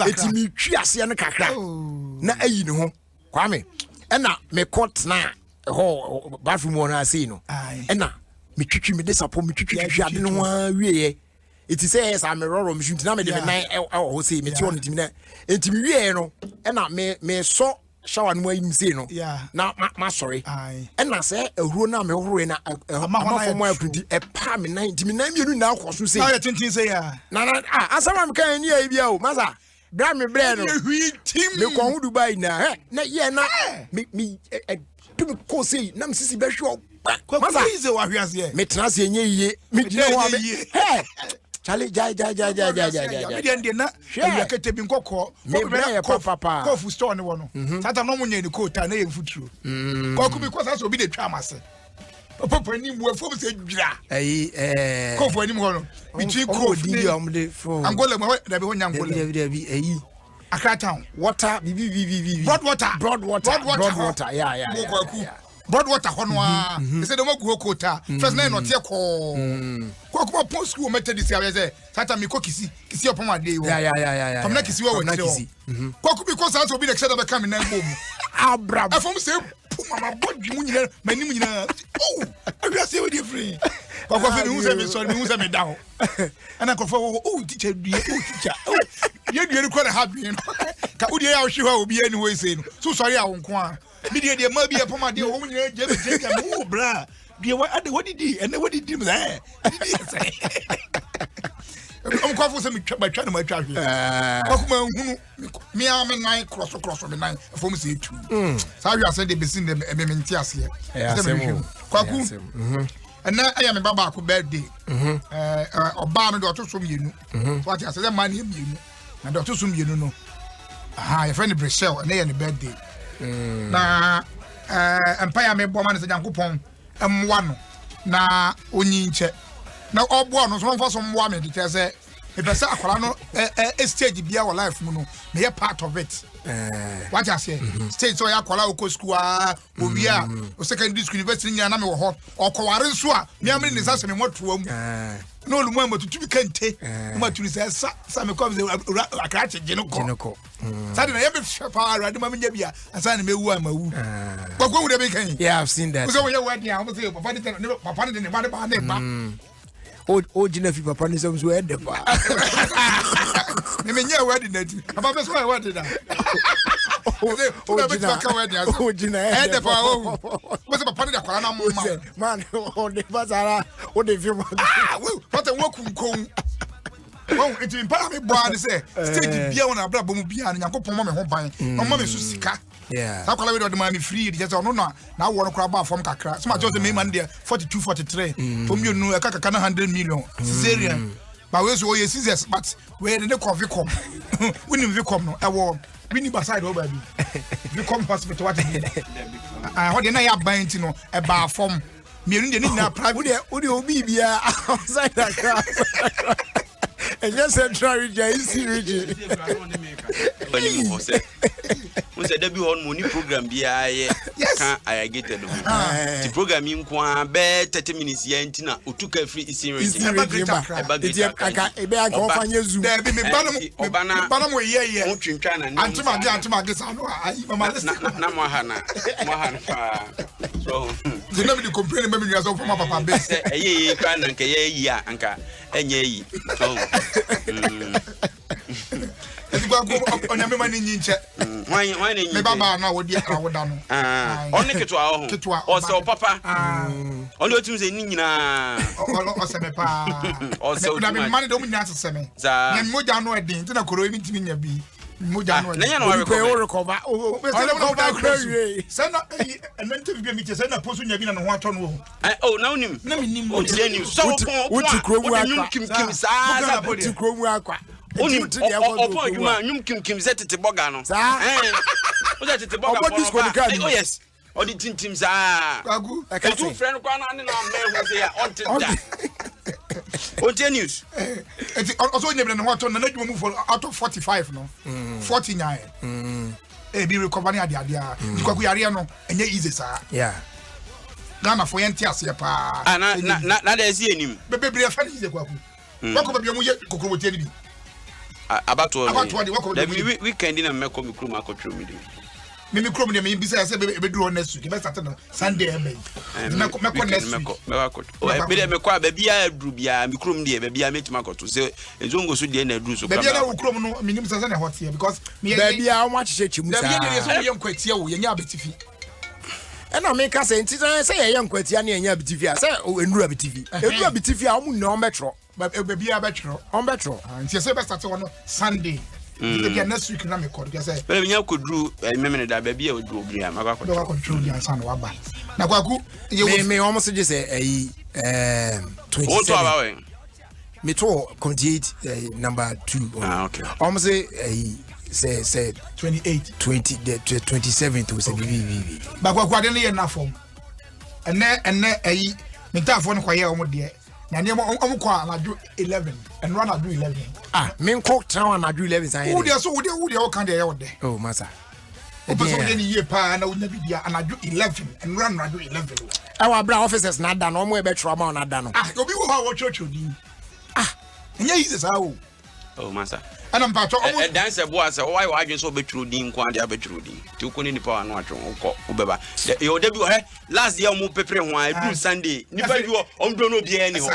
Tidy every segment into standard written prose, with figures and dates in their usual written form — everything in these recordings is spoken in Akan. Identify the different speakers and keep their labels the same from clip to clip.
Speaker 1: eti mi twi ase no kakra na ayi ne ho kwame ena me court na ho bathroom won ase no ena me twitwi me desapo me twitwi ade no ho wieye eti say yes am roro me shunti na me de me nan ho say me ti on ntimi na enti me wieye no ena me so shower no ayi say no na ma sorry ena say ehuro na me horo na amafo mo apridi e pa me nan ntimi na mienu na akoso say
Speaker 2: na tintin say ya
Speaker 1: na asama me kan ni ayi bia o masa bra me bre no me ko hu Dubai na na ye na me to me ko say na me sisi be hwe
Speaker 2: masa ize wa hwe ase
Speaker 1: me tena se enye yiye me gine ho me Charlie ja
Speaker 2: me de na ya kete bi nkokọ
Speaker 1: me bre papa
Speaker 2: kofu store ne wo no sata no munye ni kota na ye futuro koku bi kosa so bi de twa amase papa ni mu afo se dwira kofu ani mu ho no between kofu
Speaker 1: ni omde fo
Speaker 2: Angola mo da be ho nya Angola
Speaker 1: bi
Speaker 2: Accra town
Speaker 1: water bi broad water yeah
Speaker 2: broad water hono a say dem go kota first na no te ko ko post school method this ya say sata mi ko kisi opon ade wo
Speaker 1: yeah
Speaker 2: famna kisi wo kisi ko bi ko sa so bi de kse da be kam na ngom
Speaker 1: abram
Speaker 2: afom say mama bodwi mu nyina manim nyina oh awia say we dey free ko fe mi hu say me down ana ko fo teacher teacher ye due ko na ha bi no ka udi ya hwe ho obi ani we say no so sorry a wonko a me de ma bi e poma de wo nyina je be je mu bra de what did he and what did he say I'm going to try my traffic. Me am nine cross me nine from say two. So you are saying they be seen them MMTS here. Kwaku. And now I am a baba ku birthday. Oba no do to you know. What I say that man him you know. And do to you know. Your friend Brisel and they on the birthday. Na empire me bo man say Yankopon M1 na onyinche. Na obo no so mfa so mwa me de say e pese akwara no stage bia wo life mu no me ye part of it what you say stage so ya akwara o school obi a o secondary school university nya na me wo ho okware nso a me amre ni sase me moto am no lu mu amatutu bi kante maturi say sa me come akra che jinoko sa de na ye be pa arade ma me nya bia asa na me wu amawu gbagwo wu de be kan
Speaker 1: yeah I've seen that
Speaker 2: so when you wedding I say papa de ne ba
Speaker 1: o jina fi papa ni so e de pa
Speaker 2: me nya wedding na ti papa be so wedding na
Speaker 1: o jina
Speaker 2: e de pa o mo se papa de akwara na mo
Speaker 1: man o de bazara o de fi
Speaker 2: what a wokunkon oh it impa me bra de say stage bia wona abra bomu bia na Yankopon ma me ho ban no ma me so sika
Speaker 1: yeah
Speaker 2: that kwala we do man free just no na wo no kra ba form kakra so ma just me man there 42 43 from you know akaka na 100 million Caesarean but we so yes scissors but we dey coffee come we nim come no e wo we ni beside o ba bi we come hospital what what dey na ya ban ti no e ba form me nu dey ni na private
Speaker 1: we dey obi bia outside that class and just central region region
Speaker 3: we said there be one money program be I get the program in kwa be 30 minutes ye ntina otuka free isin region
Speaker 1: ebe aka ofanye zoom
Speaker 2: there be me bana mo ye
Speaker 3: ontwintwa na
Speaker 2: antima sa no
Speaker 3: na mo ha na fa so
Speaker 2: you never dey complain me you from papa be
Speaker 3: say ye kwa na nke ye yi a anka enye yi so
Speaker 2: Edigwa go onyame mani nyinche
Speaker 3: wan ni
Speaker 2: me baba na wodi awoda no
Speaker 3: onne ketwa ho o se o papa onne otum se ni nyina
Speaker 2: o se me pa
Speaker 3: o se o
Speaker 2: na me mani do munya se me na moja no edin tina koro emi timi nya bi moja no
Speaker 3: na nya no
Speaker 1: recover o recover
Speaker 2: se na enante bi mi che se na posu nya bi na no ho ato no
Speaker 3: o na unim
Speaker 2: na me nim
Speaker 3: o tie nim so
Speaker 1: wuti kromu akwa
Speaker 3: kim sa
Speaker 1: wuti kromu akwa
Speaker 3: oni opo adwuma nyum kim zetete boga no o zetete boga oh yes o di tintim za
Speaker 2: agu
Speaker 3: e tu friend kwa na ne na me ho se ya on tinda on tie news
Speaker 2: eti also nyebe na ho ato na adwuma mu for out of 45 no 49 bi recover ni ade a kwaku yare no enye easy sa
Speaker 1: yeah
Speaker 2: Ghana for yenti ase pa
Speaker 3: na da esi enim
Speaker 2: bebre fa ni easy kwaku kwaku ba bi mu ye kokoro tie ni bi
Speaker 3: about the weekend in a meko mi krum akotro mi
Speaker 2: me krom de me bi say be do next week be start no Sunday e meko next week
Speaker 3: me de meko ba bia adru bia mi krom de ba bia metima akoto say ezongo so de na adru so
Speaker 2: kama bia na krom no minim say na hot here because me
Speaker 1: bia o ma chiche chimu sa
Speaker 2: bia de so ye nkwatia wo ye nya abetifi
Speaker 1: ena me ka say nti say ye nkwatia na ye nya abetifi a say enuru abetifi enuru abetifi a o mu na o betro ba
Speaker 2: bia betro
Speaker 1: on betro
Speaker 2: nti say be start no Sunday the next week na me call because say
Speaker 3: but me nya kodru memene da ba bia odru obria ma kwa
Speaker 2: kwa control dia san wa ba na kwaku
Speaker 1: me almost just say 27
Speaker 3: what about we
Speaker 1: me to complete number 2
Speaker 3: okay
Speaker 1: almost say
Speaker 2: 28
Speaker 1: 20 27 to say bibi
Speaker 2: ba kwaku de ne na form ene me ta fo no kwa ye o mo de na ne o mo kwa na 11 and run at 11
Speaker 1: me nko tran na 11 san
Speaker 2: wo de o kan de ye wo de
Speaker 1: oh masa
Speaker 2: o person de ni ye pa na wo nya bibia na 11 and run na 11
Speaker 1: our bra officers na da no mo e be trauma na da no
Speaker 2: obi wo ha wo church odi nya yi se sa o
Speaker 3: oh masa
Speaker 2: ana mpacho
Speaker 3: o dance boy say why adwen so betru din kwa de abetru din ti ko ni nipa anu atwe ko obeba e de bi last year mo pepre ho a do Sunday nipa bi o ndo no bia ni ho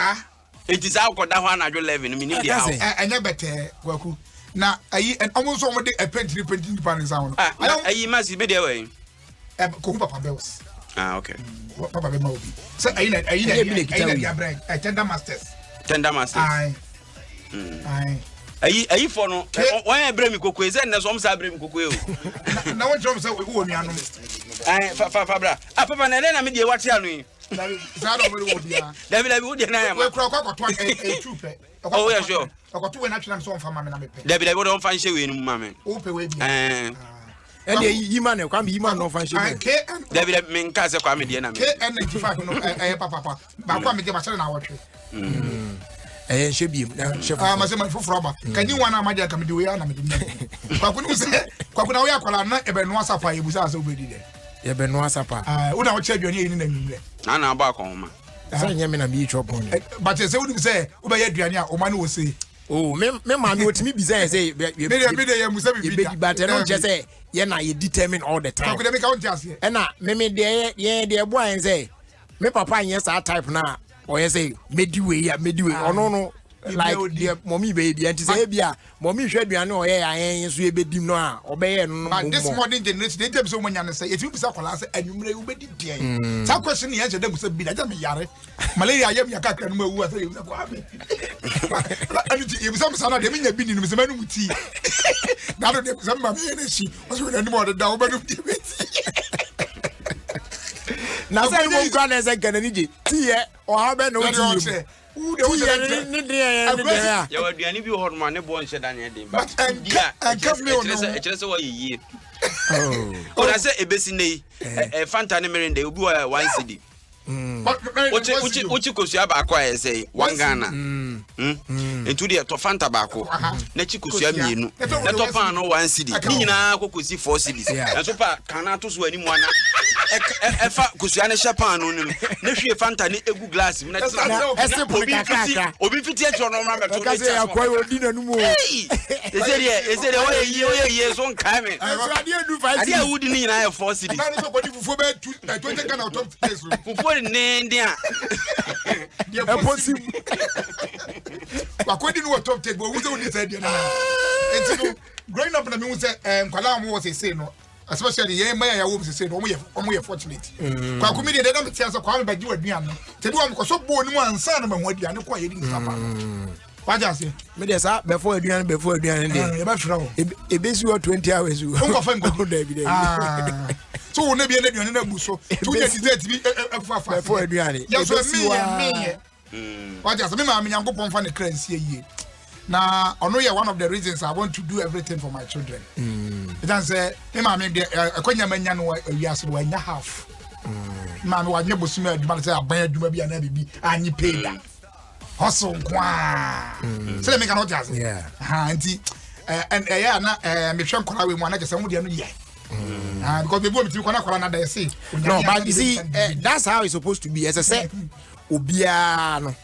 Speaker 3: enti sa ko da ho anadwo 11 mi ni dia ho
Speaker 2: enya bete kwaku na ayi omo so mo de pentri nipa ni sa ho
Speaker 3: ayi masi be de we
Speaker 2: ko papa bells
Speaker 3: okay
Speaker 2: papa be ma obi say ayi na break tender masters ai
Speaker 3: ayi for no wan ebre mi kokwe ze na so m sa ebre mi kokwe o
Speaker 2: na won trom say wo mi anu
Speaker 3: fa bra papa na me de wate anu yi
Speaker 2: za do mo wo bia
Speaker 3: David wo de na ya ma
Speaker 2: we kro kwakoto e chupe
Speaker 3: oh yeah sure
Speaker 2: kwakoto we na twena so mfa ma me na me pe
Speaker 3: David wo don fa nhye we nu ma me
Speaker 2: wo pe we bia
Speaker 1: ene yi man e kwa me yi man no fa nhye
Speaker 3: David me nka se kwa me de na me
Speaker 2: N95 no papa ba kwa me de ba chere na wotwe
Speaker 1: nhye biem na chef
Speaker 2: ma se man foforo ba kanyi wana amaja ka me de we ya na me de kwakunu se kwakuna we akwala na ebe no asapa yebusa asa obedi de
Speaker 1: ye be no asapa
Speaker 2: wo na wo che aduane yi na nwumre
Speaker 3: na ba ko homa
Speaker 1: say nye me na me chop on
Speaker 2: but say wo say wo be ye aduane a o ma no wo say
Speaker 1: oh me ma me otimi bizan say
Speaker 2: me de ye musa bi
Speaker 1: but no just say ye na ye determine all the time
Speaker 2: kwakuna me ka won tiase
Speaker 1: e na me de boy en say me papa yen sa type na o ye say mediwe ono no like the mommy baby and say bia mommy hwe aduane o ye ayen so e bedim no a obeye no
Speaker 2: but this modern generation they tell so many say if you be say kwala say anwumre wo bedi dia sa question ne ye dem say bi da me yare malaria yam yakakra no mawu say you say kwa me and you be some sana dem nya bi ni no say manu muti na do dem say ma me na shi o so na ni mo da wo benu di
Speaker 1: na say mo gwa na say ganani ji ti ye o ha be no ti
Speaker 2: who the
Speaker 3: ya waduane bi ho no ne bo nche da ne dem
Speaker 2: but and come me on
Speaker 3: chere se wo yiye o na se ebesi nei fanta ne merende obi wa 1 cedi uchi kosia ba akwa ya say 1 Ghana entu de to fanta ba ko na chi kosia mienu na to pan no 1 cedi ni nyina kokosi 4 cedis na so pa kana to so ani mu ana efa kosia ne shepan no nim na hwie fanta ne egu glass na obi fiti etro no ma beto
Speaker 1: ka say akwa odi na numu
Speaker 3: ezere o ye so nkai me ade awudi ni nyina ya 4 cedis
Speaker 2: na so body fufu be 20 Ghana top place
Speaker 3: fufu ne ndia
Speaker 2: e possible akwedi no top take but we say we say dia na enti growing up na me say kwala mo was say no especially ye man ya wo say no omo ye fortunate kwa kumidi de dem tia so kwa me bagi waduan no tebi wo ko so bo ni mu ansa na ma waduan ko ye di papa waja se
Speaker 1: me de sa before aduan de
Speaker 2: e ba fira wo
Speaker 1: e be si 20 hours
Speaker 2: wo ko fa ngo David so wo na bi na aduan na bu so tu ya dessert bi fa
Speaker 1: before aduan
Speaker 2: ya so me waja se me ma nyankopon fa ne kransie yie na ono ye one of the reasons I want to do everything for my children it can say me ma me de akonya manya no wiase do anya half ma me wanya bosumi aduma say aban aduma bi ana bibi anyi pay hustle kwa say me cannot just anti and yeah na me hwe nkora we mu na kese mu de no ye because before me ti kona kwara na da say
Speaker 1: no but you see that's how it's supposed to be as I say obia no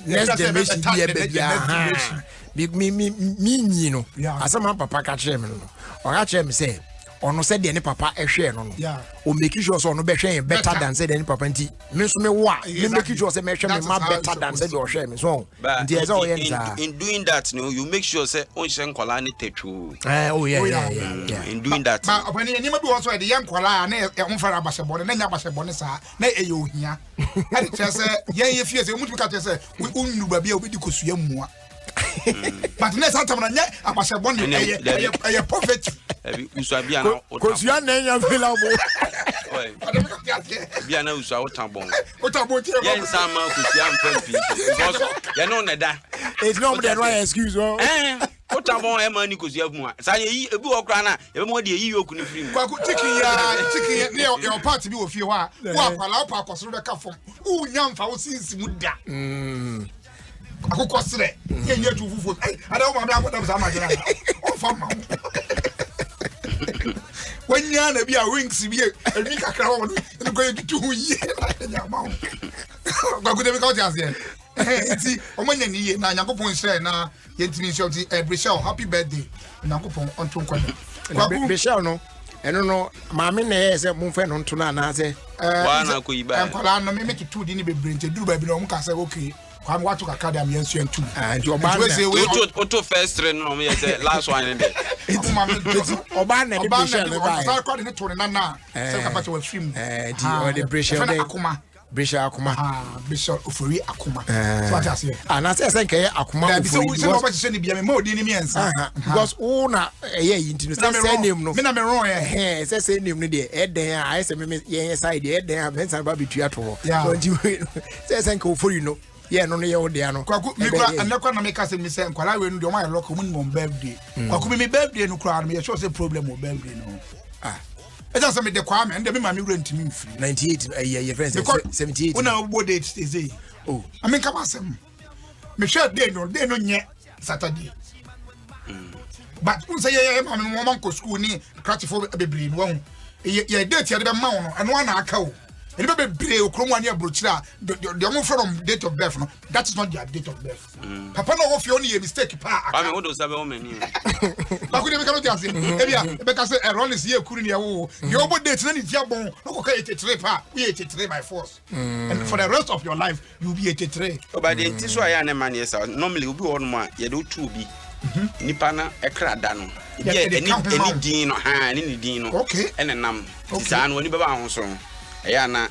Speaker 1: next generation be me no asama papa ka kire me no o ka kire me say ono said the papa ehwe no no o make sure so ono be hwe better than said the papa nti me so me wa me make sure say me hwe me ma better than said o hwe me so nti eza o
Speaker 3: in doing that no you make sure say on hwe nkola ne tetwu in doing that
Speaker 2: ma opani ni ma bi won so de yan nkola na e mfara abasebone na nya abasebone sa na e ye ohia ade kire say ye fie say mutu ka kire say unnu ba bia obedi kosua mua but next time na nya abasebone e poverty
Speaker 3: usabia na
Speaker 1: kosua na nya available
Speaker 3: bia na usa otabon yen sama kosua mpampi because you know na da
Speaker 1: it's not the right excuse
Speaker 3: otabon e mani kosua mu sa ye ebi okra na e mo de yi yoku ni free
Speaker 2: kwaku chicken ne your party bi wo fie ho a wo akwala opa akosoro be ka fom u nya mfa wo sinsi mu da akoko sere ye tu fufu ada wo ma be akoda za ma jira o fa ma wanya na bi a wings bi e kakra wo no ko yetu hu ye na ma kwaku de bi ka tia se enti o manya ni ye na nyakopon sere na yentimi shoti Brishel happy birthday nyakopon onto nkwa
Speaker 1: kwaku Brishel no eno no maame na ye se mo fe no nto na na se
Speaker 3: wa na ko yiba
Speaker 2: enkwala no me make tu di ni bebre nte duru ba bi no mo ka se okay kwam watu kakade am yensu entu
Speaker 1: nti oba na
Speaker 3: auto first train no me say last one dey
Speaker 1: oba na de Brishel na ba
Speaker 2: sa ko de ne to ne na se ka pa che wa film
Speaker 1: nti o de Brishel dey Brishel akuma
Speaker 2: Brishel ofori akuma so ati ase
Speaker 1: ana se nke akuma ofori
Speaker 2: so ba che ni bia me mo di ni miensa
Speaker 1: because una ye nti no se name no
Speaker 2: me na me ron ye
Speaker 1: se name no de eden a I say me ye side eden a bensa ba bitua to so nti se nke ofori no ye no ye ode ano
Speaker 2: kwaku mi kwa anakwa na me ka se mi se nkwala we no de o ma lock mu ni mo birthday kwaku mi birthday no kra me ye sure say problem o birthday no it's just me de kwa me and me ma me rent me free
Speaker 1: 98 your friends 78
Speaker 2: una obo date is e I mean come asem me share day no nye Saturday but un say ye ma me mo man ko school ni kratifo bebri no hu ye date ye de ma wo no eno na aka o e be bebre okromu ani abrochira the one from date of birth no that is not their date of birth papa no ofie oni ye mistake pa
Speaker 3: aka me wodo sabe o mani
Speaker 2: ba ko de be ka no tiase e bia e be ka say error is ye kuru ni ye wo ye obo date na ni dia bon no ko ka 83 pa we 83 by force and for the rest of your life you be 83
Speaker 3: but the nti so aya na man yes normally obi won mo a ye do tu bi nipa na ekra da no ye eni din no ha ni din no ene nam ti sa no ni be ba ho so eya na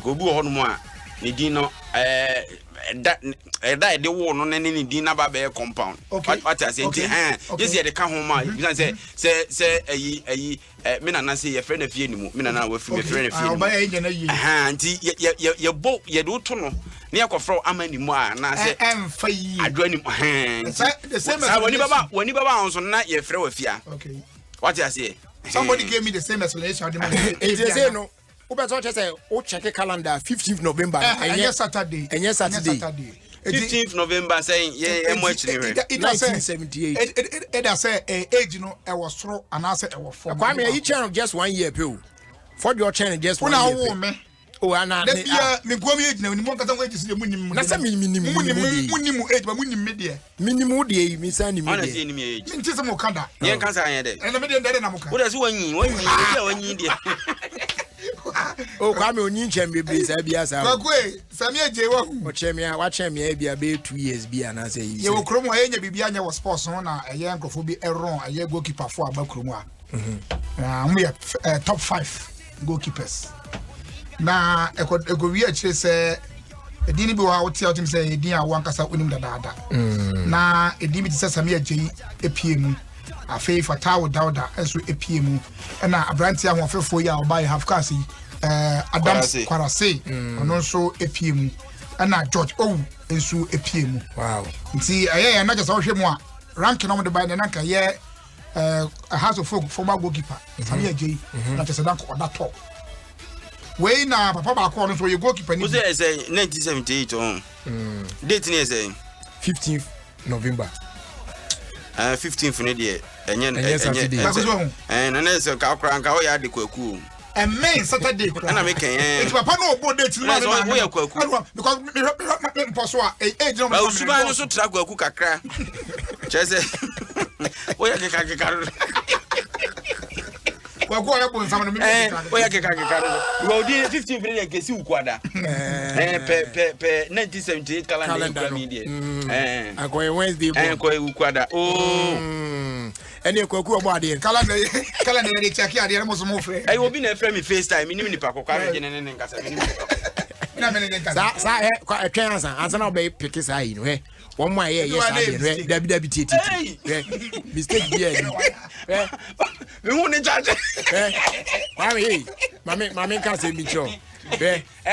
Speaker 3: go bu ho no mo a ni din no da de wo no ne ni din na ba be compound what I say yes ye de ka ho ma you say ayi me na say ye friend afie ni mu me na wa fi me friend afie
Speaker 2: ba ye na yi
Speaker 3: nti ye bo ye do to no ne yakofro amani mu a na say
Speaker 2: emfa yi
Speaker 3: adwa ni
Speaker 2: the same
Speaker 3: as wani baba on so na ye frɛ wa fia
Speaker 2: okay
Speaker 3: what I say
Speaker 2: somebody gave me the same explanation
Speaker 1: it is say no Ubeto say o check calendar 15th November
Speaker 2: and Saturday
Speaker 3: 15th November saying yeah mo actually
Speaker 1: 1978
Speaker 2: it does say age no e was throw and answer e was for
Speaker 1: Kwame you channel just 1 year pe for your channel just 1 year
Speaker 2: me
Speaker 1: oh ana
Speaker 2: me go me age na ni mo kasa age si munim
Speaker 1: na say minimum
Speaker 2: age ba munim me de
Speaker 1: minimum de mi san ni me
Speaker 3: de ni me age
Speaker 2: nti se mo kada
Speaker 3: yen kan sa yen de
Speaker 2: na me de na mo kada
Speaker 3: wo da so wanyi de
Speaker 1: oh Kwame onyi nchem bebre sa bia sa
Speaker 2: kwakwe sami eje wa hu
Speaker 1: o chemia wa chemia bia be 2 years bia na say
Speaker 2: ye wo kromo anya bibia anya wo sports no na eye nkofo bi eron eye goalkeeper fo aba kromo a mu ye top 5 goalkeepers na ego wi a kire se edini bi wa wotia wotim se edin a wankasa onim dadaada na edin bi se sami eje epie mu afei fatawo dauda enso epie mu na abranti ahofefo ya obai half class Adam Kwarase ono nso epie mu na George Owu enso epie mu
Speaker 1: wow
Speaker 2: nti aye na just wohwe mu a rank no de bai na ka ye House of Folk former goalkeeper Samia J na tese dan ko da top we na papa ba ko no so ye goalkeeper ni
Speaker 3: who say 1978 date ni say
Speaker 1: 15th November
Speaker 3: 15th ne de enye
Speaker 2: na
Speaker 3: na se ka kra nka o ya de kwaku
Speaker 2: main Saturday
Speaker 3: na me ken
Speaker 2: it papa no obo date no
Speaker 3: na we ya kwaku
Speaker 2: because me poso a age no
Speaker 3: ba usuba no so tra kwaku kakra Chese. Oya keka.
Speaker 2: Kwa kwa ya bon sama no me.
Speaker 3: Oya keka. We di 15 billion kesi ukwada. Pe 1978 calendar media.
Speaker 1: Akoy Wednesday.
Speaker 3: Akoy ukwada. Oh.
Speaker 1: Ene kwaku obo ade.
Speaker 2: Calendar dey check ade mo so mo frɛ.
Speaker 3: Ai obi na frɛ me FaceTime ni nipa kokwa me gene ne nkasa me ni.
Speaker 2: Na me ne nkasa.
Speaker 1: Sa twɛn ansa na obey pick sa yi no he. One more yes Dabi titi. Mistake there.
Speaker 3: Me hu ne charge.
Speaker 1: Mami can say me cho.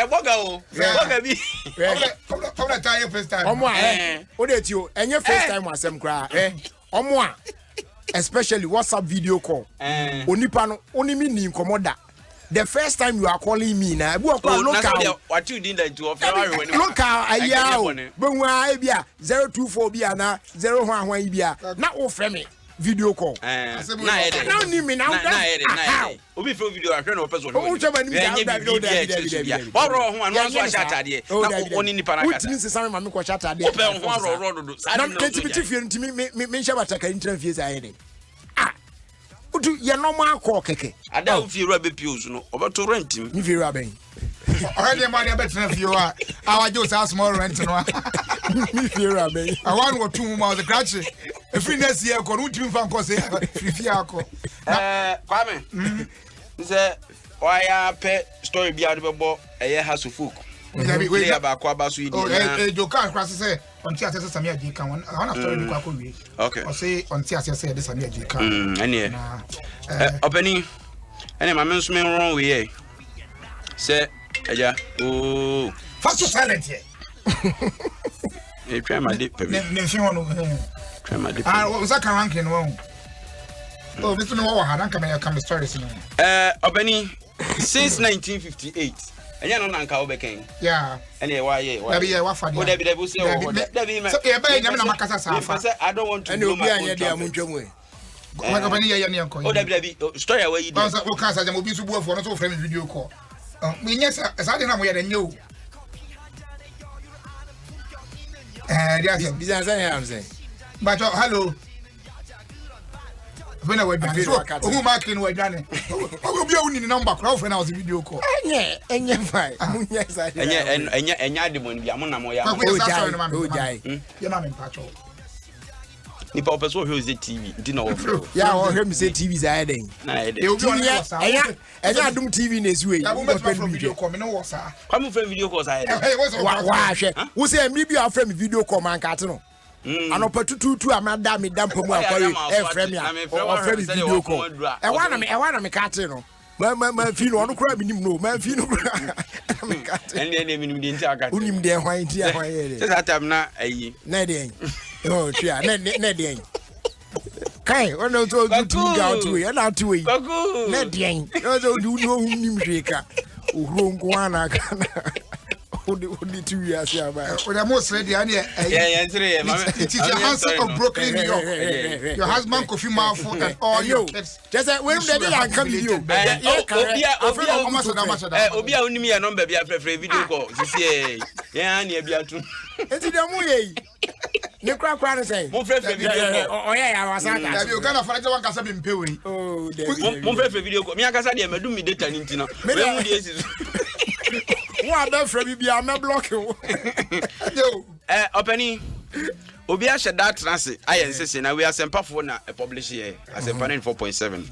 Speaker 3: Boga o. Boga bi.
Speaker 2: Come na try first time.
Speaker 1: Omo o dey ti o enye first time asem kra omo a especially WhatsApp video call. Onipa no onimi ni nkomoda. The first time you are calling me na ebu okwa local
Speaker 3: what you did that to offer when
Speaker 1: local ayao benwa e bia 024 bia na 011 bia na o frɛ me video call
Speaker 3: na ede
Speaker 1: na ni me na
Speaker 3: obi frɛ video ahwɛ na opɛ so
Speaker 1: o chama ni
Speaker 3: bia oro ho anu so ahya atade na oni nipa na kasa
Speaker 1: utin sesame ma me ko hya atade
Speaker 3: opɛ ho oro do
Speaker 1: na ketibiti fie ntimi me hya bataka intran fie sa yede utu ye normal call keke
Speaker 3: ada o fie ro be pios no obeto rent
Speaker 1: mi fie ro aben
Speaker 2: already money better fie o our just a small rent no
Speaker 1: mi fie ro aben
Speaker 2: I want what 2 months the crash if we next year ko ntimi fa nko say fie akọ
Speaker 3: Kwame say oya pe story bia do bebo eye House of Folk we aba ko aba so idi
Speaker 2: na joka cross say on ti asese Samia Jika one story ni kwa ko wi
Speaker 3: okay
Speaker 2: o say on ti asese de Samia Jika
Speaker 3: ene openi ene ma men so men wrong we here say eja oh
Speaker 2: fast silent here
Speaker 3: e try my dip pe
Speaker 2: ne fi hono
Speaker 3: try my dip
Speaker 2: o sa kan ranking no oh this no wa ha dan come stories no
Speaker 3: openi since 1958 enya no nanka obeken
Speaker 2: yeah
Speaker 3: ene why
Speaker 2: dabi wa fa dia
Speaker 3: o dabi say o dabi
Speaker 2: so e ba nyame na makasa sa fa
Speaker 3: I don't want to
Speaker 1: ene obi anya dia muntwam e
Speaker 2: ko ba ni ya ne enko
Speaker 3: o dabi story wa yi
Speaker 2: dia o kan sa jam obi su buafo no so frame video call me nya sa de na mo ya de nye o dia
Speaker 1: bizan say am say
Speaker 2: but hello when I went down so who marking we done obi a woni number crowd for now video call
Speaker 1: enye fine munya say
Speaker 3: enye ademon bia mo na mo ya
Speaker 1: o jai
Speaker 2: ya na me pacho
Speaker 3: ni pa opeso o hwe TV ndi na wo fro
Speaker 1: ya o hwe mi say TV say den
Speaker 3: na ede
Speaker 1: enye Adom TV na esu
Speaker 2: ya mo me video call me no wo sa
Speaker 3: kwa mo frame video call say
Speaker 1: wa hwe wo say mi bi a frame video call man ka te no anopa tututu amada me dampa mu akwari e frame ya o frame video call e wa na me ka te no ma fi no ono kura binim no ma fi no kura me ka te
Speaker 3: ene minim de nti aka
Speaker 1: unim de hwan ti ahwan ye
Speaker 3: se that time na ayi
Speaker 1: na de oh tria na de kai ono to tu ga to we na to we na de no so du no nim hweka uhronko ana kana Odi 2 years ya ba.
Speaker 2: We are most ready and yeah. It's your answer of Brooklyn, New York. Your husband Kofi Mafo and all your kids.
Speaker 1: Just when they are coming you.
Speaker 3: Obi a onimi ya number bia frefre video call. Sisi ya na bia tu.
Speaker 1: Enti de mu ye. Ne kra no say.
Speaker 3: Mo frefre video call.
Speaker 1: Oya ya wasaka.
Speaker 2: Na bi o kana fara je wan kasa bi mpewe.
Speaker 3: Oh, mo frefre video call. Mi akasa de medum mi data ni ntina. We mu de esi.
Speaker 1: Wa da fra bi bia me block wo.
Speaker 2: Yo.
Speaker 3: Openi. Obi a sheda trance ayense na we asempafo na publish here asempa 4.7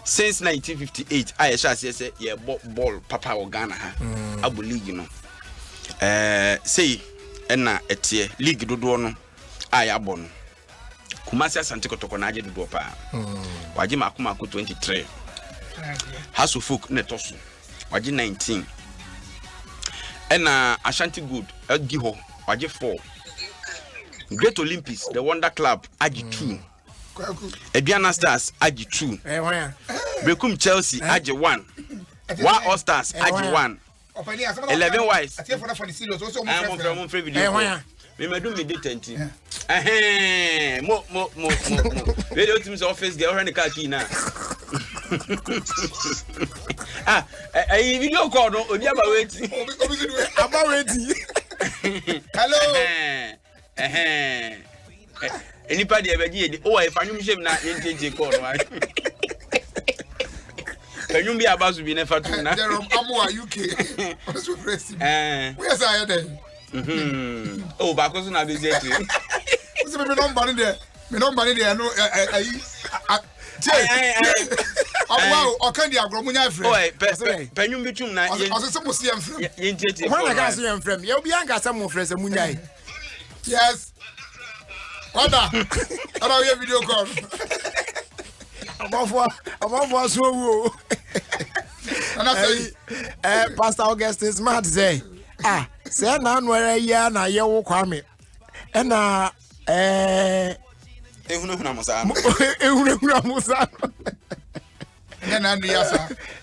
Speaker 3: since 1958 ayesha say ye ball papa o Ghana ha abo league no say na etie league dodo no ayabo no Kumasi Asante Kotoko na aje dodo pa waje makoma ko 23 House of Folk na toso waje 19 na Ashanti Good agiho waje 4 Great Olympics, the Wonder Club, Agi 2. Ediana Stars, Agi 2. Bekum Chelsea, Agi 1. Wa All Stars, Agi 1. 11 Wise. I'm from video. We may do me detention. Mo. Radio team's office, they already car key now. A video call, no, Odiaba waiting. I'm waiting.
Speaker 2: Hello.
Speaker 3: Anybody ever did? Oh, if I knew him not in TJ call. Can you be about to be never to now?
Speaker 2: I'm UK. Where's I then?
Speaker 3: Oh, back was not busy.
Speaker 2: What's the number there? Me number there. No, wow, or can you grow my friend?
Speaker 3: Oh, Penum between now.
Speaker 2: I was supposed to see him.
Speaker 1: When I got some friend, you'll be younger, some more friends, and Munai.
Speaker 2: Yes. Order. I don't hear video call. I'm off so. And I say,
Speaker 1: Pastor Augustine Smart say, say now where ya na ye wo kwame. And
Speaker 3: Ehuna Musa.
Speaker 2: and then the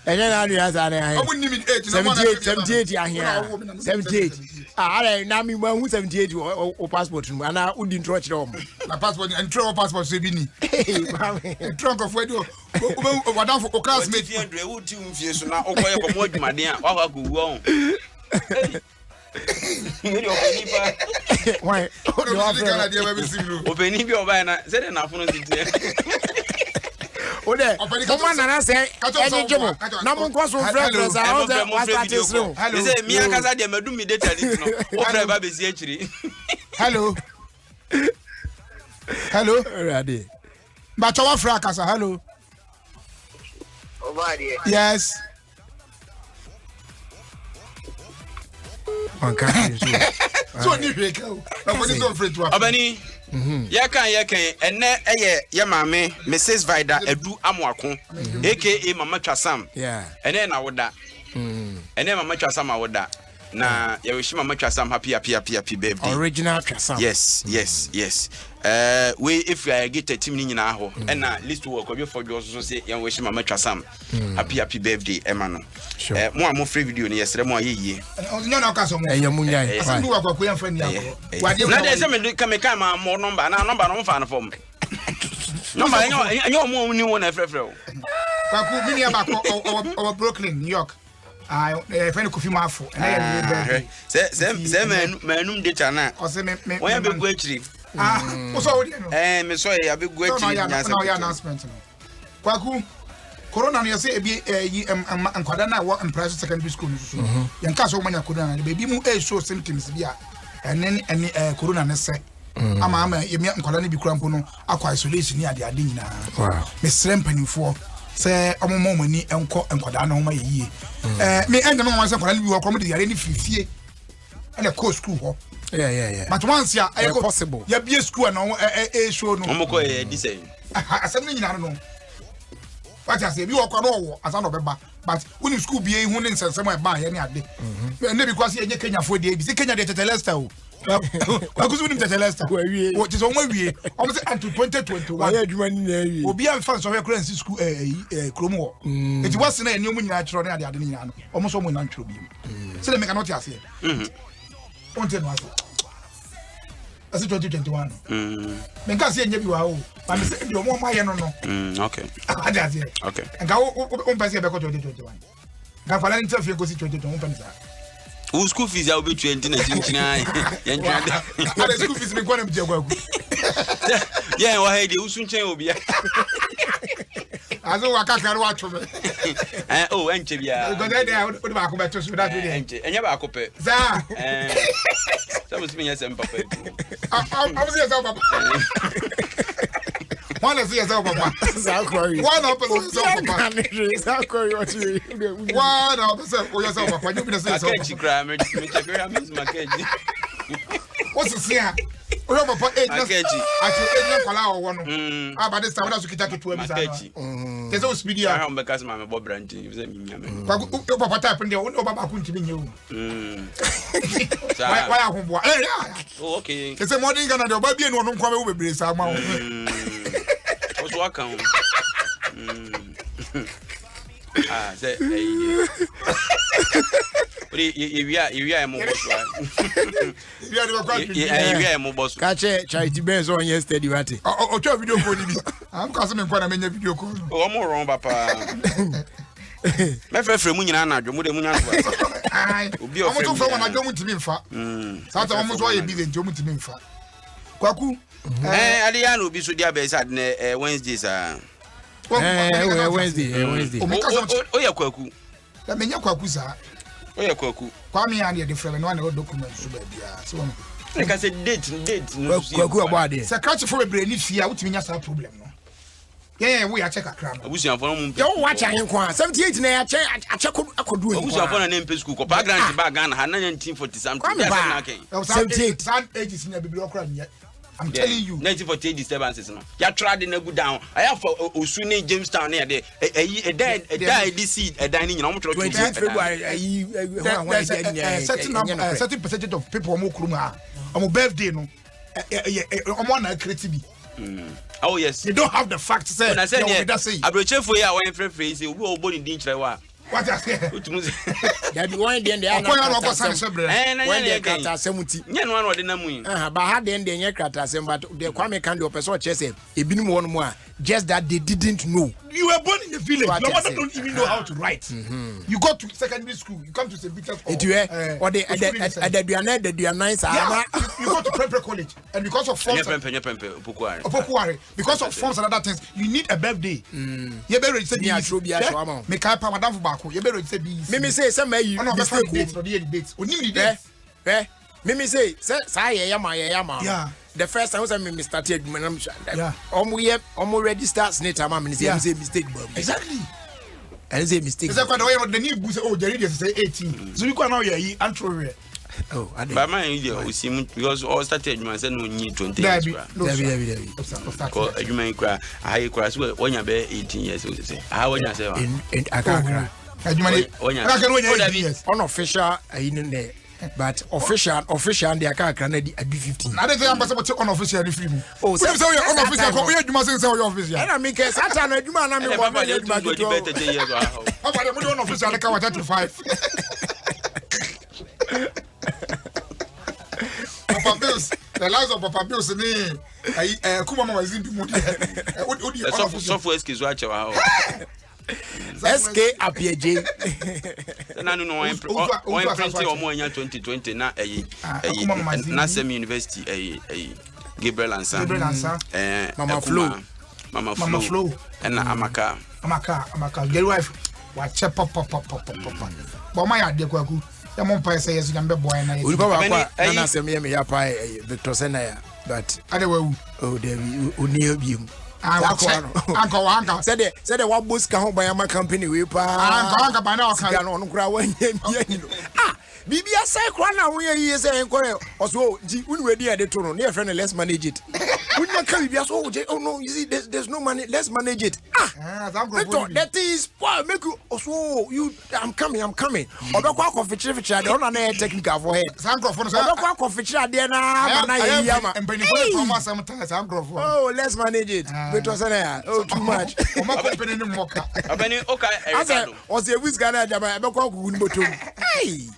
Speaker 1: and then I
Speaker 2: wouldn't even
Speaker 1: 78 here. 78. I na me who 78 or passport and I wouldn't trust them.
Speaker 2: My passport and throw passport Sebini. Trunk of wedo. What for classmate
Speaker 3: who tune fears now or more my dear. What go wrong?
Speaker 1: Why?
Speaker 3: Open your banner, said enough on it.
Speaker 1: Ode, come on and say, any job. No one was so friends. I was there.
Speaker 3: Hello. Say me akaza dem adu me data lit no. O fra ba be si akiri.
Speaker 2: Hello. Hello.
Speaker 1: Ready.
Speaker 2: But our fracas, hello. Yes. So ni reka. Nobody so afraid to.
Speaker 3: Obani. Yakan ene eye ya mame Mrs. Vida Edu Amwako aka Mama Twasam.
Speaker 1: Yeah.
Speaker 3: Ene na woda. Ene Mama Twasam awoda. Na ya wish Mama Twasam happy birthday.
Speaker 1: Original Twasam.
Speaker 3: Yes. We if you get a team ni nyina ho na list work obi for you so say ya wish Mama Twasam happy birthday Emmanuel.
Speaker 1: Sure.
Speaker 3: Mo free video ni yesere mo ayeye.
Speaker 2: Onyo na okaso mo.
Speaker 1: Munjai.
Speaker 2: Asandu wa kwa friend yako.
Speaker 3: Na dey say me can ma mo number na number no fa na form. Number enyo mo ni won na frefre o.
Speaker 2: Kwaku mini abako o Brooklyn, New York. Friend Kofi Mafo.
Speaker 3: Say manum data na.
Speaker 2: O say me.
Speaker 3: Why be go akiri?
Speaker 2: O so we no.
Speaker 3: Me so ya be go akiri nya say.
Speaker 2: No ya announcement no. Kwaku Corona no say ebi nkwada na wo private secondary school so. Yan ka so manya corona na baby mu show symptoms bia. Enen corona ne se. Ama yemi nkwada ne bi kura mpo no akwa isolation ni ade nyina.
Speaker 1: Wow.
Speaker 2: Me srem panifo se omomo mani enko nkwada na homa yeye. Me enda no wan se nkwada ne bi wo krom de yare ni fifie. And a school ho.
Speaker 1: Yeah.
Speaker 2: But once ya
Speaker 1: possible.
Speaker 2: Ya be school na show no.
Speaker 3: Omoko this say.
Speaker 2: Asem ni nyina no. What I say, you are no as an obeba, but when you school be a woman and somewhere by any day. And because you Kenya for the Kenya de Telesta. Because we need to Telesta. What is on my way? Almost until 2021. Will be a fans of your currency school Chromo. It wasn't a new natural Adinian, almost all natural beam. So they make a note here. As 2021. Because you are I'm saying you want my no.
Speaker 3: Okay. Okay.
Speaker 2: And go on pass here because 2021. Now for interview go see 2021.
Speaker 3: Who school fees will be 20 and
Speaker 2: school fees be going to
Speaker 3: yeah, why the Usun will be.
Speaker 2: As I can't watch me.
Speaker 3: Oh, and Chibia.
Speaker 2: Put back over to that video.
Speaker 3: And you back up it. Some of me as a papa.
Speaker 2: I was here, Papa. One is here, Papa. One opposite, one opposite for yourself, Papa. You can say so.
Speaker 3: Grammar,
Speaker 2: What's the here? Papa, 8 one. But this time, to get to a there's no speedy. I am because my Bob Brandy. Papa type in the Papa couldn't be you. Okay. It's a morning and a baby and one come over brace.
Speaker 3: What's welcome? Say, you are more boss.
Speaker 1: Catch it, charity bears on yesterday.
Speaker 2: Oh, video call. I'm casting in front of me video call.
Speaker 3: Oh, more wrong, Papa. My friend from Munana, I almost from when I don't want to be fat. That's almost why you be the Jomu to me fat. Kwaku, Adiano be so dia be sad Wednesdays
Speaker 1: Wednesday.
Speaker 3: Oh ya kwaku.
Speaker 2: La menya kwaku sa.
Speaker 3: Oh ya kwaku.
Speaker 2: Kwa me and the friend no na document so ba bia. So
Speaker 3: like I said date no.
Speaker 1: Kwaku abade.
Speaker 2: Secretary for be ni fia wutimi nya sa problem no. Yeah, we are check akra no.
Speaker 3: Abusuafo no mu.
Speaker 1: Yo watch ahenkwa 78 na ya check akodu en.
Speaker 3: Abusuafo na nempe school ko pa grant ba Ghana ha na 1940 something.
Speaker 1: 78
Speaker 2: san ages na bibiri okra nya. I'm telling you
Speaker 3: 1948 disturbances no. Ya trade na go down. I have for Osune Jamestown na dey a DC a dining nyina mo tro
Speaker 1: 28 February
Speaker 2: certain percentage of people mo krum ha. On birthday no. Omo na create bi.
Speaker 3: Oh yes.
Speaker 2: You don't have the facts say.
Speaker 3: When I say Abrechefo here when free say obi obodi din kire wa.
Speaker 2: What I say?
Speaker 1: That one then they are not. When they krata 70.
Speaker 3: Nya no one na mu.
Speaker 1: But how then they nya krata 70 but the Kwame can do person chese ebinim won mu just that they didn't know.
Speaker 2: You were born in the village. No one don't even know how to write. You go to secondary school. You come to St. Peter's or
Speaker 1: the
Speaker 2: you go to Prempeh College and because of forms because of forms and other things you need a birthday. You better say me kai pa madam for bako. You better say
Speaker 1: me say some may you
Speaker 2: mistake for the date. Only the date.
Speaker 1: Me say yama.
Speaker 2: Yeah.
Speaker 1: The first time we started, register senator, man, say mistake,
Speaker 2: exactly.
Speaker 1: And say mistake.
Speaker 2: Is that the way the new boost? Oh, the radio say 18. So you can now hear antro.
Speaker 1: Oh, I
Speaker 3: but my idea we see because all started man say no need 20 years. Because you may cry. I cry when you be 18 years old. Say how when you say
Speaker 1: in Accra. Unofficial in there. But official and the Accra na di 15.
Speaker 2: Na dey say ambassador take unofficial free me. Oh, say you unofficial ko you aduma say you official.
Speaker 1: And I mean say Satan aduma na me go na aduma go to.
Speaker 2: How about the unofficial ka wa 35. Papa Bills, the lives of Papa Bills ni kuma mama zindi mu.
Speaker 3: Software skills watch our
Speaker 1: SK Apieje.
Speaker 3: Na no one print or more in 2020 na na semi university Gabriel Ansa
Speaker 1: Mama Flow
Speaker 3: and
Speaker 2: Amaka get wife wa che papa but my ade kwaku ya mo pa say yes nyambe boy na
Speaker 1: uri baba kwa na semi me ya pa Victor Senaya but
Speaker 2: adewa
Speaker 1: oh there uni obium
Speaker 2: Anka
Speaker 1: said what boost can buy my company we pa
Speaker 2: anka ba na oka
Speaker 1: no kura wan bibia say kwa na wo ye say enko oso ji unu we dey to no na friend let's manage it unu ka bibia so oh no you see there's no money let's manage it that is spoil make you oso you I'm coming obekwa confeture dey on na technical for head obekwa confeture dey na ye ma oh let's manage it but was oh too much
Speaker 3: abeni okay
Speaker 1: ose wis Ghana jaba obekwa kugu ni botom hey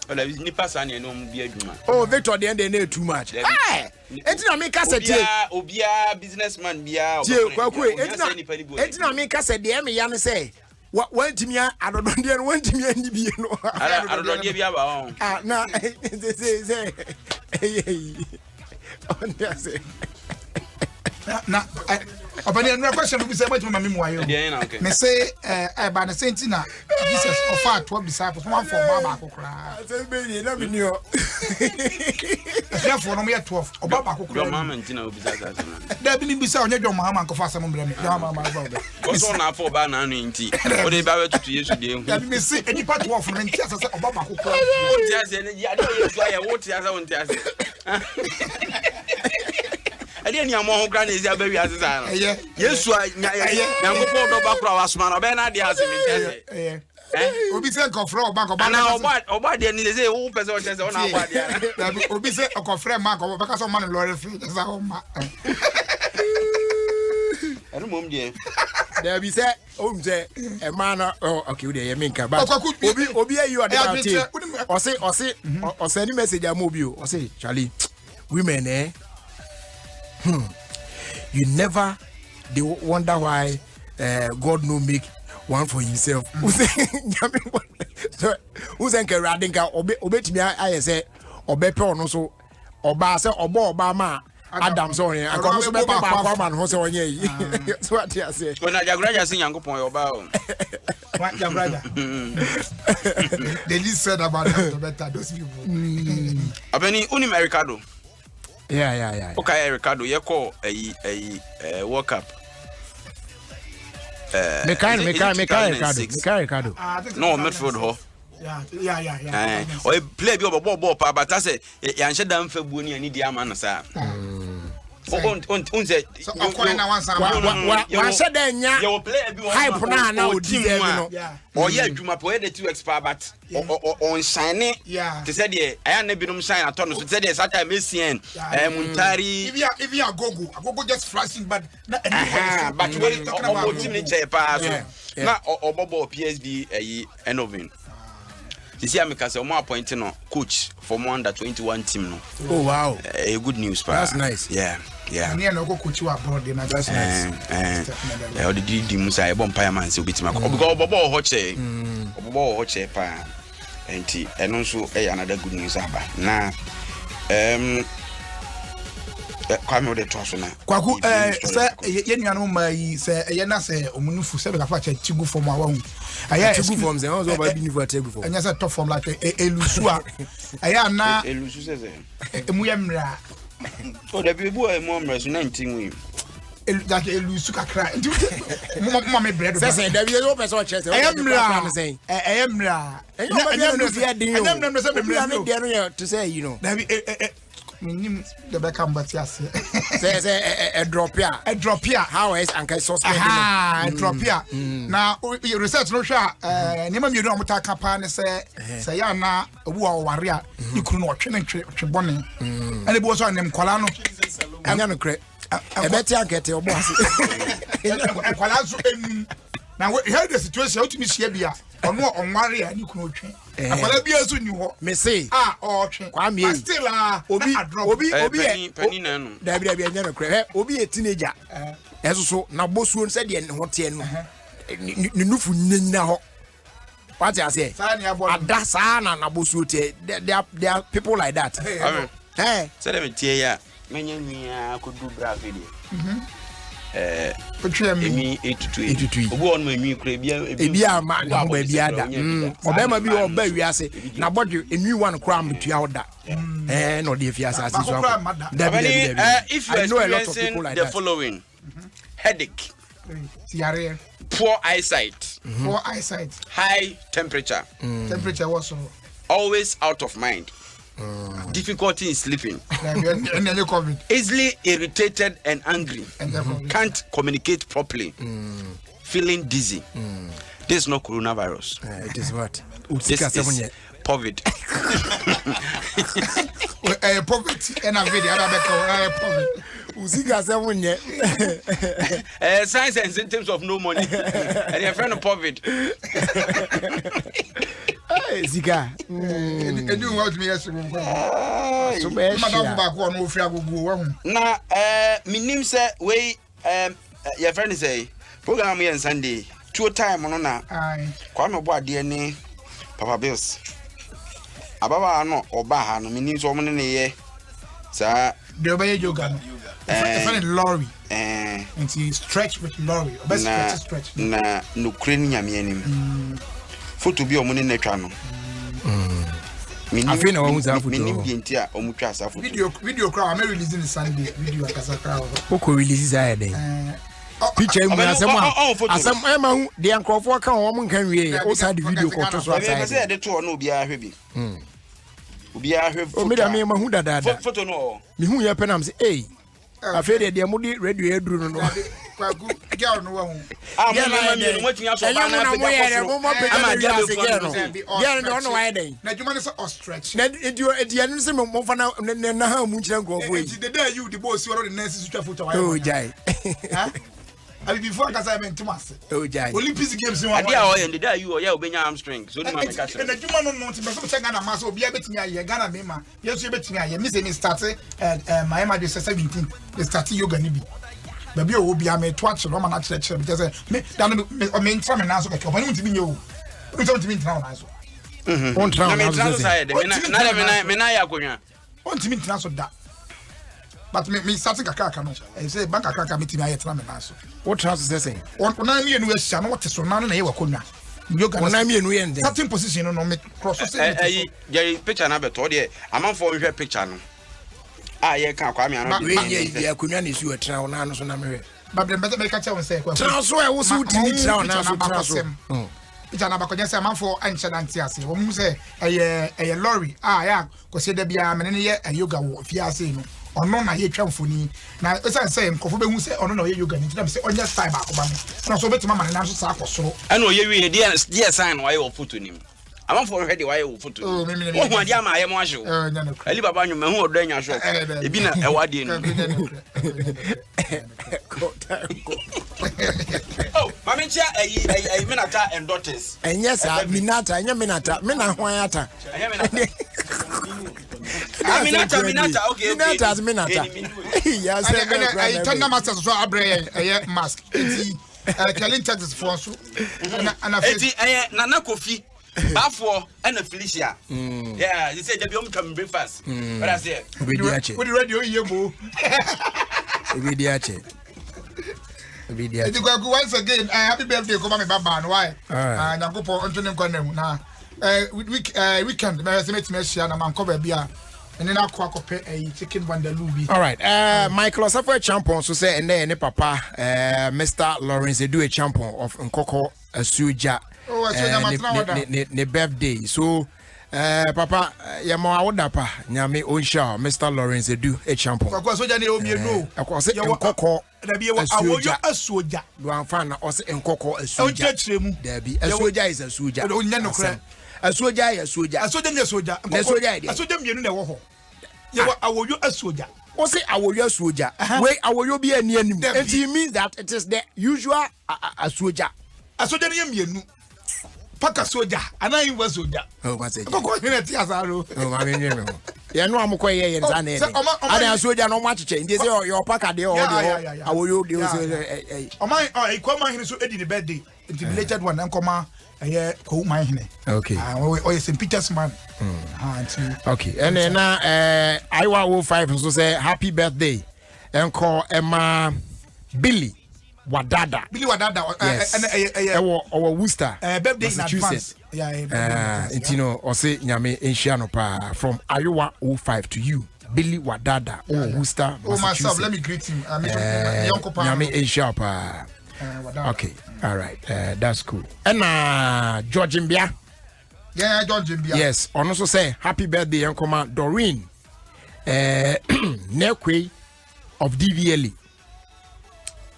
Speaker 3: well ni pass an no bi aduma
Speaker 1: oh Victor the end dey too much hey etina me cassette
Speaker 3: obia businessman bia
Speaker 1: etina me cassette dey me ya ne say wantimi adodonde no wantimi ani bie no
Speaker 3: adodonde bia ba on
Speaker 1: na say on there say
Speaker 2: na abani anura question bi say much mama me wayo me say ba na senti na Jesus offer 12 disciples one for baba akokra
Speaker 1: say be ni na me ni o
Speaker 2: ya for no me 12 obaba akokra
Speaker 3: your mama ntina obi say that
Speaker 2: da bi ni bi say onye dwo mama nkofa asem mbere me ya mama ba
Speaker 3: o so na for ba na anu nti o de ba we tutu Yesu de hu
Speaker 2: ya bi me say eni part 12 no nti asa say obaba akokra
Speaker 3: o ti ase ne ya de Yesu aye wo ti ase won ti ase ade ni amo ho kra na ezi abawi asesa no Yesu nyankopon do ba kra wasoma no be na de ase mi tese
Speaker 2: obi say kofre oba ko ba
Speaker 3: na oba de ni say wo pese o tese o na oba de
Speaker 2: obi say kofre ma ko be ka so man lorry free say o ma
Speaker 3: anu mom de
Speaker 1: there be say o mze e man oh okay we dey me nka ba obi ayi o de ba te o say ni message am obi o say Charlie women you never they wonder why God no make one for himself. So who say ke radinga obetimi aye say obepe ono so oba say oba ma Adam so here I go so be ba man ho se wonye yi so what you say
Speaker 3: when Jagraja sing Yankopon your ba
Speaker 2: what Jagraja they least said about the better those people
Speaker 3: abeni uni Ricardo
Speaker 1: yeah
Speaker 3: okay Ricardo ye call World Cup
Speaker 1: Ricardo
Speaker 3: no midfield ho
Speaker 2: yeah
Speaker 3: or play bi ball pa but I say ya nche dan fa buo ni ani dia ma na sa unse
Speaker 2: so akwa na wan
Speaker 1: say den nya hype na o deserve no
Speaker 3: or ya adwuma po the 2 expert but on shine to say the aya na binom shine ato no so say the Saturday Messian Muntari
Speaker 2: if you agogo just flashing but
Speaker 3: but we talking about team ni che pa so na obobo PSD Enovin. You see, I'm appointing no coach for more under 21 team. No.
Speaker 1: Oh wow!
Speaker 3: Good news, pa.
Speaker 1: That's nice.
Speaker 3: Yeah.
Speaker 2: And you know, coach you abroad. That's nice.
Speaker 3: How did you Musa? I bomb man. So bit my because Bobo Hoche, pa. And also another good news about now. Kwame de Tosona.
Speaker 2: Kwaku say ye nuanu mai say ye na say omunufu say be ka fa chigu form awon. Aya
Speaker 1: chigu form say also ba bi ni for chigu form.
Speaker 2: Anya say top form like elusu a. Aya na
Speaker 3: elusu say
Speaker 2: emu yemra.
Speaker 3: O da bi bu emu mra so 19 wi.
Speaker 2: Elusu kakra. Mo me bread.
Speaker 1: Say da bi e open so chest.
Speaker 2: Ayemra.
Speaker 1: Ayemra say to say you know.
Speaker 2: Minim the Beckham but yes.
Speaker 1: Say a drop here. How is Uncle suspend?
Speaker 2: A drop here. Now you research no sure. Nima mi do amota kapa ne say ya na obu a warrior. You could not twebone. And it was on them kwala no.
Speaker 1: Anya no kre. E beti ankete obo ase.
Speaker 2: Kwala so enu. Now here the situation how to me share bia. Ono onware ya ni kunu twen. Akwala bia so ni ho.
Speaker 1: Me say
Speaker 2: o twen.
Speaker 1: Kwame
Speaker 2: still
Speaker 1: obi
Speaker 3: penny na no.
Speaker 1: Da bia anya no kre. Obi a teenager. Eso so na bosuo se de ne ho te no. Ni nufu nyina ho. What you say? Adasa na bosuo te. There are people like that.
Speaker 3: Hey. Say them tie ya. Menya nua kodu bra video. Emi 82 obo on ma nwi kura
Speaker 1: bia ma na ba bia da obema bi oba wiase na bodwe enwi one kura mtua oda no de fiase ase so
Speaker 3: if you are experiencing the following headache poor eyesight high temperature
Speaker 2: was
Speaker 3: always out of mind difficulty in sleeping, easily irritated and angry, can't communicate properly, feeling dizzy. This is not coronavirus.
Speaker 1: It is what?
Speaker 3: This is COVID.
Speaker 2: Poverty and a video poverty.
Speaker 3: Signs and symptoms of no money and your friend of poverty.
Speaker 1: Zika.
Speaker 2: You want me yesterday? So madam back one no free go.
Speaker 3: Na me nim say we your friend say program here on Sunday 2 time no na. Kwame bo ade ni Papa Bills. Ababa no oba ha no me nim so mo ne ye. Sa
Speaker 2: the obey yoga no. Friend lorry. And he stretch with lorry. Best stretch.
Speaker 3: Na no crane nyame anim. Photo bi omo ne natwa no.
Speaker 1: Afina wa muza photo.
Speaker 3: Minim bi ntia omo twa sa photo.
Speaker 2: Video crowd am releasing the Sunday video akasa crowd.
Speaker 1: Oko release za den. Picture mu asem ema hu de ankrofo ka wo mo nkan wie o sa de video ko to so aside.
Speaker 3: Be say de to no obi a hwe bi. Obi a hwe photo.
Speaker 1: O me da me ma hu dada.
Speaker 3: Photo no.
Speaker 1: Me hu ye penam say eh afede de mo di radio eduru no.
Speaker 2: Kwagu girl no wa hu.
Speaker 3: Ya na me no matinya so ba na pe
Speaker 1: mo pe de ase girl no. Girl no no why dey.
Speaker 2: Na juma no ostrich.
Speaker 1: Na e no se mo fa na ha mu nkyira nkofo yi.
Speaker 2: The day you the boss you already nurses to photo.
Speaker 1: Oh jai.
Speaker 2: I before cause I meant to master.
Speaker 1: Oh jai.
Speaker 2: Olympics games no.
Speaker 3: Ade a o ye the day you o ya obenya hamstring. So ni ma me catch.
Speaker 2: Na juma no no be so Ghana mass obi abetimi aye Ghana me ma. Yesu abetimi aye. Me say me start my emergency 17. They start yoga ni bi. Baby o bi am to action no ma na chere because me dan me ntra me na so keke opani ntimi nye o. Ntimi ntra na so.
Speaker 1: On tra
Speaker 3: na me ntra so side. Me na ya konwa.
Speaker 2: Ntimi ntra so da. but me starting kakaka no I say bank kakaka me timi ayetna me na so
Speaker 1: what trousers say
Speaker 2: on na me enu ehia no what so na na ye wakonwa yoga
Speaker 1: na me enu ye
Speaker 2: starting position no me cross so say
Speaker 3: ye picture na beto de amanfo nhwe picture no ye kan kwa me ano
Speaker 1: ye akonwa na esu etra ona no so na me
Speaker 2: Babem better make a chance say
Speaker 1: tra so e wo so timi tra ona so tra so
Speaker 2: Picture na bakonya say amanfo anche na ntiase wo mu say eye lorry ya ko se da bia me ne ye yoga wo fiase no ono na ye twamfoni na esan say nkofo be hu say ono na ye yoga ni na say onya style ba ko ba no so betima man na so sa akosoro
Speaker 3: ana oye wi dia sign wa ye wo photo nim amanfo hwe de wa ye wo photo wo hu ade ama ye mo ahwe ali baba nyu me hu odo anya hwe ebi na e wa de ni oh mami chia ai minata and daughters
Speaker 1: yes minata anya minata me na hwan ata
Speaker 3: minata okay
Speaker 1: minata yes
Speaker 2: I tender masters so abre mask enti Kelly Texas for so na
Speaker 3: enti nana Kofi Bafo and Felicia yeah they say they be come breakfast what I say
Speaker 2: with the radio yemo
Speaker 1: Obidiache
Speaker 2: once again happy birthday ko ba me baba no why nyagopo ontone nkwanam na weekend me se metime hia na manko ba bia ene na akwa kope chicken bandaloo bi
Speaker 1: all right Michael Osafo champion so say ene papa Mr. Lawrence Edu a champion of Nkoko Asuja ne birthday so papa ya mo awoda pa nyame onsha Mr. Lawrence Edu a champion
Speaker 2: akwa soja ne omienu
Speaker 1: akwa se Nkoko
Speaker 2: da bi awoyo asuja
Speaker 1: do anfa na o se Nkoko Asuja da bi Asuja is Asuja
Speaker 2: onya no kra
Speaker 1: Asuja ya Asuja
Speaker 2: ne asuja mienu na wo ho ye awoyo asuja
Speaker 1: o se awoyo asuja we awoyo bi ani anim it means that it is the usual asuja
Speaker 2: ne mienu paka soja anai wa soja
Speaker 1: oh ma say
Speaker 2: ko ne ti asaro
Speaker 1: oh ma me me ye no amko ye nza na e ada soja no mo acheche ndi say your paka de o de awoyo de o say
Speaker 2: o man ko man hini so edi ne birthday the village one nkoma ko man hini
Speaker 1: okay
Speaker 2: o ye St. Peter's man
Speaker 1: okay and then Iwa 05 so say happy birthday enko Emma Billy Wadada our Worcester
Speaker 2: birthday in advance
Speaker 1: intino or say nyame enhia pa from Iowa 05 to you Billy Wadada Worcester
Speaker 2: myself let me greet him
Speaker 1: nyame enhia pa okay all right that's cool and George Mbia
Speaker 2: George Mbia
Speaker 1: yes on also say happy birthday yankoma Doreen Nekwe of DVLE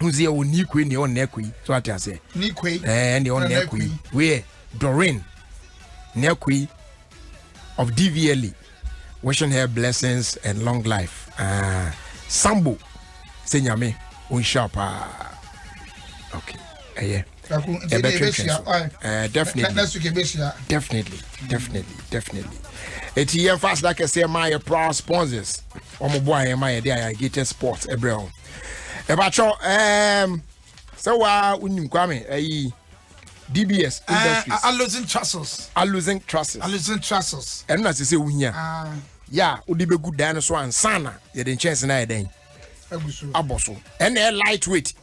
Speaker 1: who's here on Nikwe ni on Nekwe so what I say
Speaker 2: Nikwe
Speaker 1: and on Nekwe we Doreen Nekwe of DVLE wishing her blessings and long life Sambo say nyame on sharp okay yeah definitely it's here fast like I say my proud sponsors my boy my there get sports ebro ebacho so unim kwame DBS Industries
Speaker 2: losing trusses
Speaker 1: and na say wunya ya odi begu dan so ansana ye den chance na eden aboso and lightweight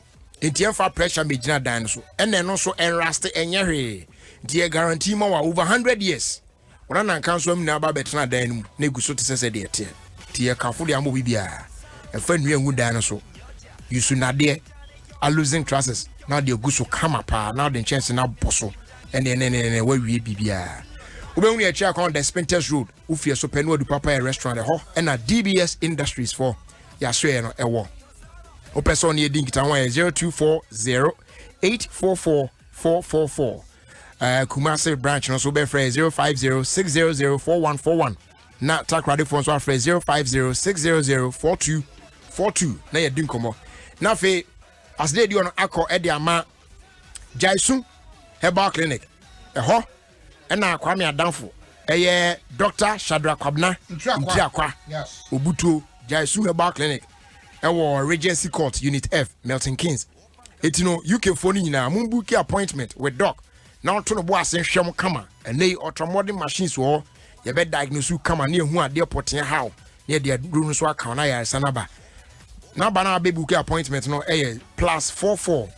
Speaker 1: entiemfa pressure megina dan so ene no so enrust enyehwe die guarantee ma over 100 years wana nan kan so am na ba betena dan mu na egu so tese de ete tie kafo de amo bibia efa nua ngu dan so yusu na de a losing trusses now the egu so kama pa now the chance na boso ene wa wie bibia ubenu ya chia kon the Spinters Road ufie so penu adu papa restaurant ho na DBS Industries for ya so no ewo o person ye din kita 0240844444 Kumasi branch no so be free 0506004141 na takrade phone so free 0506004242 na ye din komo na fe as dey di on akọ e di ama Jaisu Herbal Clinic ho na Kwame Adamfo eye Dr. Shadrack Kwabna Ntiakwa Obuto Jaisu Herbal Clinic ewo Regency Court Unit F Milton Keynes etino UK phone nyina mumbuki appointment with doc now to no bo asenhwem kama enei ultramodern machines wo ye be diagnose kama na ehu ade poten how ye de duru so aka na ya sanaba Now bana be book appointment no +44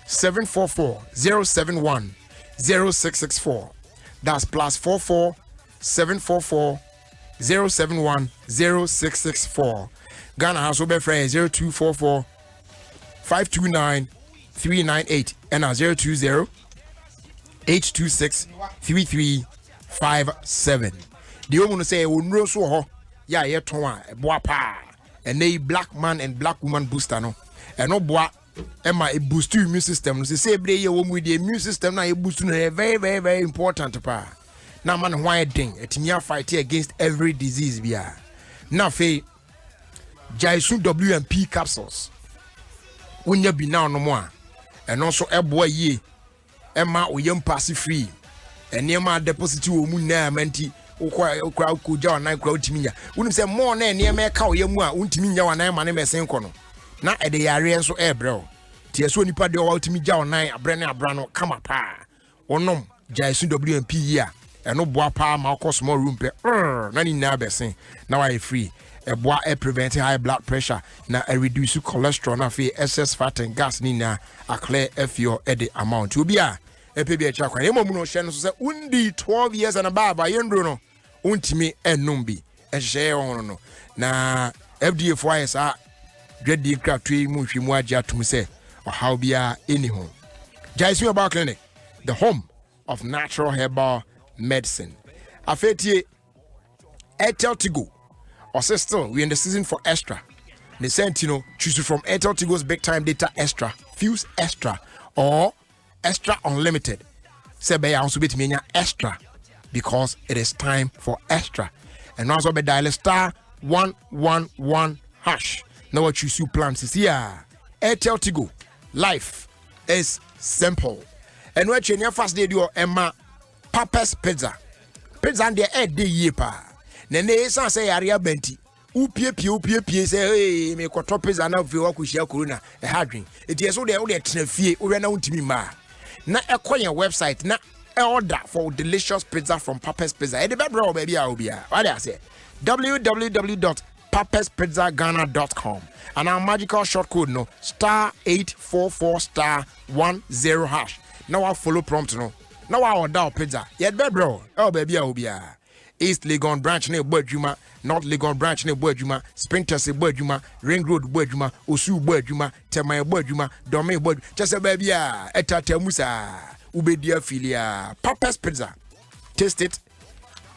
Speaker 1: 744 071 0664. That's +44 744 071 0664. Ghana has over 0244 529 398 and 020 826 3357. The woman say we so ho ya ye ton a boa pa and they black man and black woman booster no and no boa Emma a boost your immune system. Say every year with the immune system now you boost very very very important pa. Now man why thing it me fight against every disease bia. Now fe Jaisun WMP capsules. When you be now no more. And also a boy ye Emma we young passive free. And near my deposit to Muna Menti crowd could jaw 9 crowd timia. Wouldn't say more than near me cow yamwa untimia and I'm an MSN corner. Na e de yare so e bro tie so nipa de o ultimi ja onan abrane abrano kama pa onom Jaisun WMP ya e no boa pa ma ko small room pe na ni na besen na why free e boa e prevent high blood pressure na e reduce cholesterol na fe excess fat and gas ni na a clear fio e de amount obi a e pe bi e chakwa e mo mu no hye no so se undi 12 years and above yendro no untimi enum bi e hye on no na FDA for is Dready craft tree mushi muaja to me say or how be any home. Jaisun Herbal Clinic, the home of natural herbal medicine. Afetie Airtel Tigo or sister, we in the season for extra. The Sentino choose from Airtel Tigo's big time data extra, Fuse extra or extra unlimited. Say also bit me extra because it is time for extra. And also be dial *111#. Now what you see plans is here. Airtel Tigo. Life is simple. And what you first day do Emma Papa's Pizza. Pizza and the head day yepa. Nene say area benti. Upie say hey me kwato pizza na fi wa kuhia corona e ha dwen. Eti eso de wo de tenafie wo na untimi ma. Na ekoye website na order for delicious pizza from Papa's Pizza. E de be bro baby a obi a. What I say? www.papaspizzaghana.com and our magical short code no *844*10#. Now I follow prompt no. Now I order pizza. Yet be bro. Oh baby obia. East Legon branch near Boadjuma, North Legon branch near Boadjuma, Sprinters Boadjuma, Ring Road Boadjuma, Osu Boadjuma, Temay Boadjuma, Domain Boad. Just a baby eta temusa. Ubedia filia. Papa's Pizza. Taste it.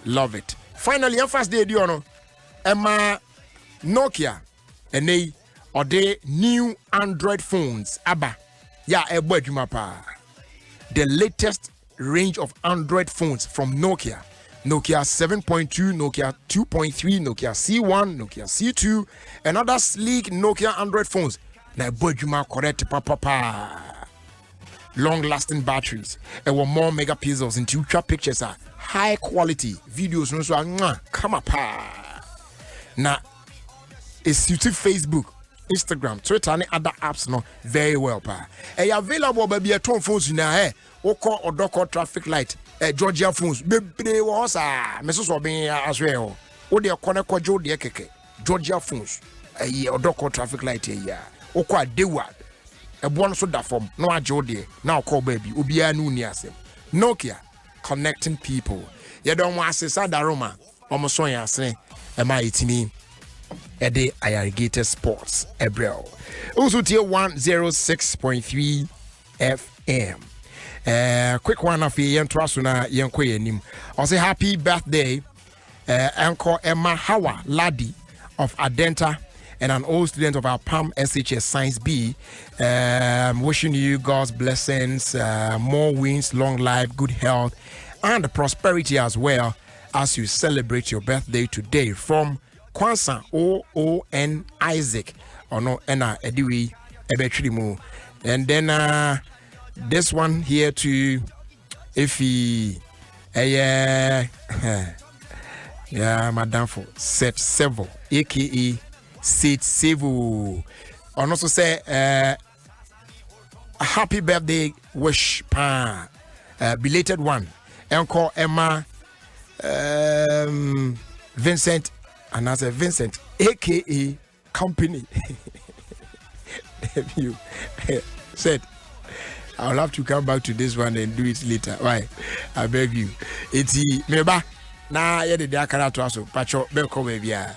Speaker 1: Love it. Finally, your first day no. Emma Nokia and they or the new Android phones abba ya pa. The latest range of Android phones from Nokia 7.2, Nokia 2.3, Nokia C1, Nokia C2 and other sleek Nokia Android phones na correct papa. Long lasting batteries and more megapixels into ultra pictures are high quality videos no so come up na it's suited Facebook, Instagram, Twitter, and other apps no very well pa. E available baby at phones na oko odoko traffic light Georgia phones bebre wo sa me so be aswe o de kone kojo de keke Georgia phones odoko traffic light ya oko adewa ebo no so da form no ajo de na oko baby obi anu ni asem. Nokia, connecting people. You don't want to say that Roma omo so ya ase e ma itini Ede Irrigated Sports Ebrel. Also tier 106.3 FM. Quick one of yen trasuna yen kwenim. I say happy birthday, Uncle Emma Hawa Ladi of Adenta and an old student of our PAM SHS Science B. Wishing you God's blessings, more wins, long life, good health, and prosperity as well as you celebrate your birthday today from Kwanso O.O.N. Isaac or no ena ediwi ebetrimu. And then this one here to Ofie yeah madam for set several aka set several and also say a happy birthday wish pa belated one Uncle Emma Vincent and as a Vincent aka company you said I'll have to come back to this one and do it later. Why? I beg you. It's meba na ye de akara to aso pacho be ko baby a.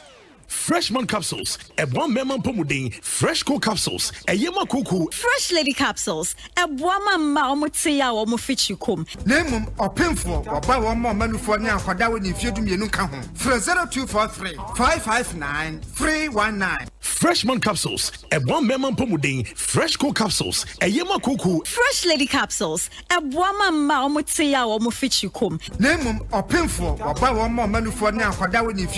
Speaker 4: Freshman capsules, a one memon pomudin, fresh cool capsules, a yema cuckoo,
Speaker 5: fresh lady capsules, a woman maumutia or mufichukum.
Speaker 6: Name or pinful or buy one more menu for now for that when you feed me no come home. For 0243 559 319.
Speaker 4: Freshman capsules, a one memon pomudin, fresh cool capsules, a yema cuckoo,
Speaker 5: fresh lady capsules, a woman maumutia or mufichukum.
Speaker 6: Name or pinful or buy one more menu for now for that when you